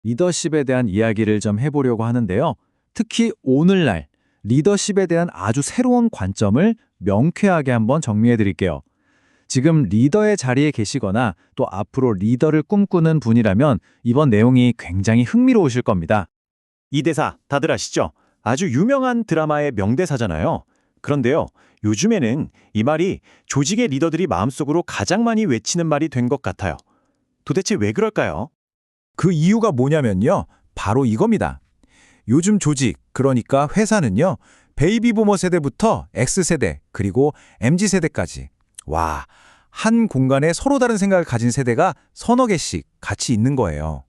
리더십에 대한 이야기를 좀 해보려고 하는데요. 특히 오늘날 리더십에 대한 아주 새로운 관점을 명쾌하게 한번 정리해 드릴게요. 지금 리더의 자리에 계시거나 또 앞으로 리더를 꿈꾸는 분이라면 이번 내용이 굉장히 흥미로우실 겁니다. 이 대사 다들 아시죠? 아주 유명한 드라마의 명대사잖아요. 그런데요, 요즘에는 이 말이 조직의 리더들이 마음속으로 가장 많이 외치는 말이 된 것 같아요. 도대체 왜 그럴까요? 그 이유가 뭐냐면요. 바로 이겁니다. 요즘 조직, 그러니까 회사는요. 베이비 부머 세대부터 X세대, 그리고 MZ세대까지. 와, 한 공간에 서로 다른 생각을 가진 세대가 서너 개씩 같이 있는 거예요.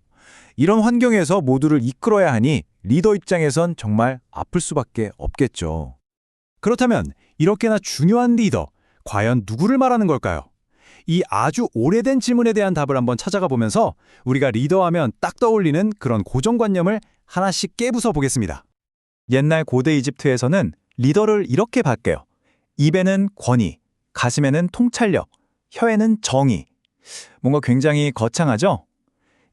이런 환경에서 모두를 이끌어야 하니 리더 입장에선 정말 아플 수밖에 없겠죠. 그렇다면 이렇게나 중요한 리더, 과연 누구를 말하는 걸까요? 이 아주 오래된 질문에 대한 답을 한번 찾아가 보면서 우리가 리더하면 딱 떠올리는 그런 고정관념을 하나씩 깨부숴 보겠습니다. 옛날 고대 이집트에서는 리더를 이렇게 봤게요. 입에는 권위, 가슴에는 통찰력, 혀에는 정의. 뭔가 굉장히 거창하죠?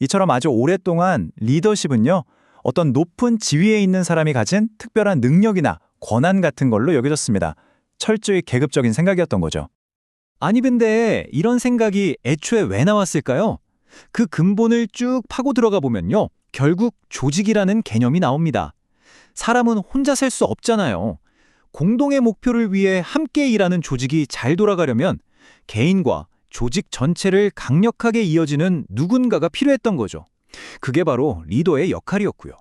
이처럼 아주 오랫동안 리더십은요, 어떤 높은 지위에 있는 사람이 가진 특별한 능력이나 권한 같은 걸로 여겨졌습니다. 철저히 계급적인 생각이었던 거죠. 아니 근데 이런 생각이 애초에 왜 나왔을까요? 그 근본을 쭉 파고 들어가 보면요. 결국 조직이라는 개념이 나옵니다. 사람은 혼자 살 수 없잖아요. 공동의 목표를 위해 함께 일하는 조직이 잘 돌아가려면 개인과 조직 전체를 강력하게 이어지는 누군가가 필요했던 거죠. 그게 바로 리더의 역할이었고요.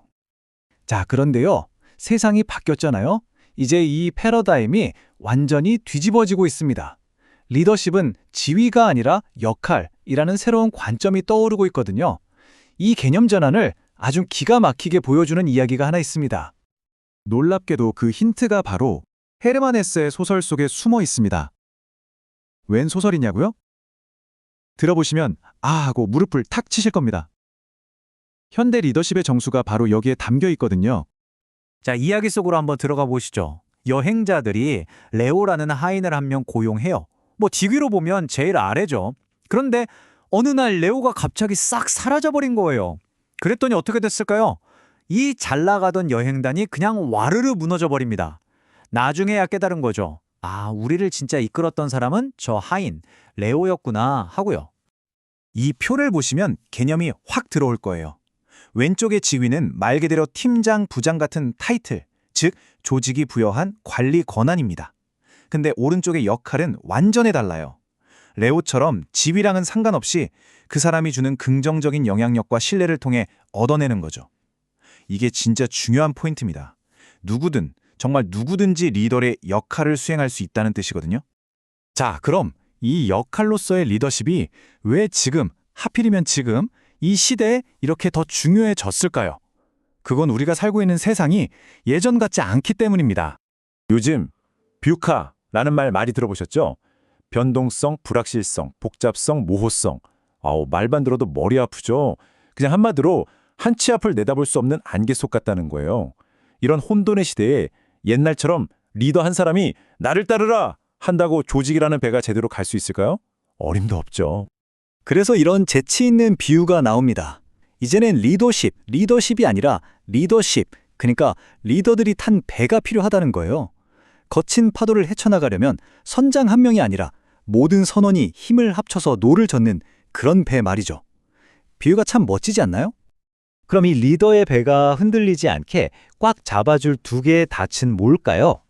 자, 그런데요. 세상이 바뀌었잖아요. 이제 이 패러다임이 완전히 뒤집어지고 있습니다. 리더십은 지위가 아니라 역할이라는 새로운 관점이 떠오르고 있거든요. 이 개념 전환을 아주 기가 막히게 보여주는 이야기가 하나 있습니다. 놀랍게도 그 힌트가 바로 헤르만 헤세의 소설 속에 숨어 있습니다. 웬 소설이냐고요? 들어보시면 아 하고 무릎을 탁 치실 겁니다. 현대 리더십의 정수가 바로 여기에 담겨 있거든요. 자, 이야기 속으로 한번 들어가 보시죠. 여행자들이 레오라는 하인을 한 명 고용해요. 뭐 직위로 보면 제일 아래죠. 그런데 어느 날 레오가 갑자기 싹 사라져버린 거예요. 그랬더니 어떻게 됐을까요? 이 잘 나가던 여행단이 그냥 와르르 무너져 버립니다. 나중에야 깨달은 거죠. 아, 우리를 진짜 이끌었던 사람은 저 하인, 레오였구나 하고요. 이 표를 보시면 개념이 확 들어올 거예요. 왼쪽의 지위는 말 그대로 팀장, 부장 같은 타이틀, 즉 조직이 부여한 관리 권한입니다. 근데 오른쪽의 역할은 완전히 달라요. 레오처럼 지위랑은 상관없이 그 사람이 주는 긍정적인 영향력과 신뢰를 통해 얻어내는 거죠. 이게 진짜 중요한 포인트입니다. 누구든, 정말 누구든지 리더의 역할을 수행할 수 있다는 뜻이거든요. 자, 그럼 이 역할로서의 리더십이 왜 지금, 하필이면 지금 이 시대에 이렇게 더 중요해졌을까요? 그건 우리가 살고 있는 세상이 예전 같지 않기 때문입니다. 요즘 뷰카라는 말 많이 들어보셨죠? 변동성, 불확실성, 복잡성, 모호성. 말만 들어도 머리 아프죠? 그냥 한마디로 한 치 앞을 내다볼 수 없는 안개 속 같다는 거예요. 이런 혼돈의 시대에 옛날처럼 리더 한 사람이 나를 따르라 한다고 조직이라는 배가 제대로 갈 수 있을까요? 어림도 없죠. 그래서 이런 재치 있는 비유가 나옵니다. 이제는 리더십이 아니라 리더십, 그러니까 리더들이 탄 배가 필요하다는 거예요. 거친 파도를 헤쳐나가려면 선장 한 명이 아니라 모든 선원이 힘을 합쳐서 노를 젓는 그런 배 말이죠. 비유가 참 멋지지 않나요? 그럼 이 리더의 배가 흔들리지 않게 꽉 잡아줄 두 개의 닻은 뭘까요?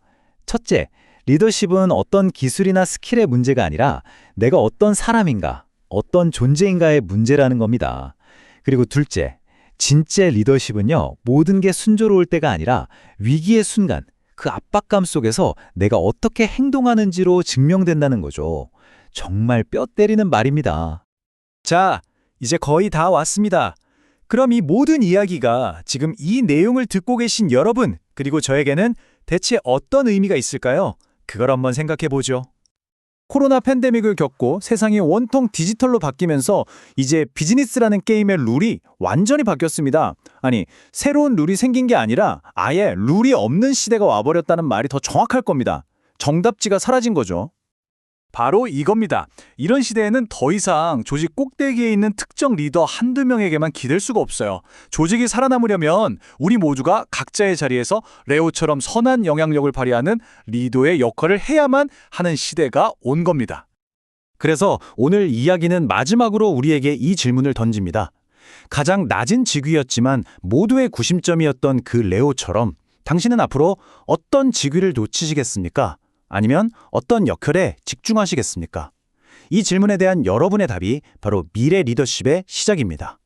첫째, 리더십은 어떤 기술이나 스킬의 문제가 아니라 내가 어떤 사람인가, 어떤 존재인가의 문제라는 겁니다. 그리고 둘째, 진짜 리더십은요, 모든 게 순조로울 때가 아니라 위기의 순간, 그 압박감 속에서 내가 어떻게 행동하는지로 증명된다는 거죠. 정말 뼈 때리는 말입니다. 자, 이제 거의 다 왔습니다. 그럼 이 모든 이야기가 지금 이 내용을 듣고 계신 여러분, 그리고 저에게는 대체 어떤 의미가 있을까요? 그걸 한번 생각해 보죠. 코로나 팬데믹을 겪고 세상이 원통 디지털로 바뀌면서 이제 비즈니스라는 게임의 룰이 완전히 바뀌었습니다. 아니, 새로운 룰이 생긴 게 아니라 아예 룰이 없는 시대가 와버렸다는 말이 더 정확할 겁니다. 정답지가 사라진 거죠. 바로 이겁니다. 이런 시대에는 더 이상 조직 꼭대기에 있는 특정 리더 한두 명에게만 기댈 수가 없어요. 조직이 살아남으려면 우리 모두가 각자의 자리에서 레오처럼 선한 영향력을 발휘하는 리더의 역할을 해야만 하는 시대가 온 겁니다. 그래서 오늘 이야기는 마지막으로 우리에게 이 질문을 던집니다. 가장 낮은 직위였지만 모두의 구심점이었던 그 레오처럼 당신은 앞으로 어떤 직위를 놓치시겠습니까? 아니면 어떤 역할에 집중하시겠습니까? 이 질문에 대한 여러분의 답이 바로 미래 리더십의 시작입니다.